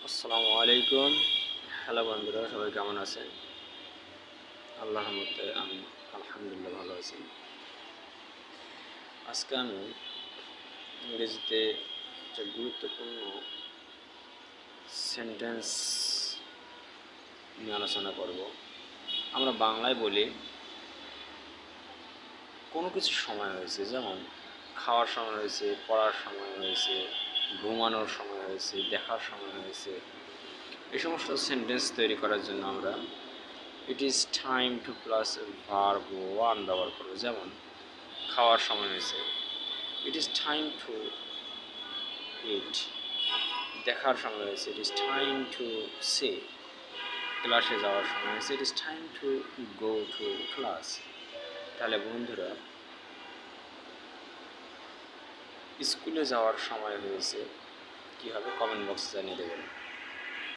আসসালামু আলাইকুম। হ্যালো বন্ধুরা, সবাই কেমন আছেন? আল্লাহর রহমতে আমি আলহামদুলিল্লাহ ভালো আছি। আজকে আমি ইংরেজিতে একটা গুরুত্বপূর্ণ সেন্টেন্স নিয়ে আলোচনা করব। আমরা বাংলায় বলি কোনো কিছু সময় হয়েছে, যেমন খাওয়ার সময় হয়েছে, পড়ার সময় হয়েছে, ঘুমানোর সময় হয়েছে, দেখার সময় হয়েছে। এই সমস্ত সেন্টেন্স তৈরি করার জন্য আমরা it is time to plus verb one ব্যবহার করবো। যেমন খাওয়ার সময় হয়েছে, it is time to eat. দেখার সময় হয়েছে, it is time to see. ক্লাসে যাওয়ার সময় হয়েছে, it is time to go to class. তাহলে বন্ধুরা, স্কুলে যাওয়ার সময় হয়েছে কী হবে কমেন্ট বক্সে জানিয়ে দেবেন।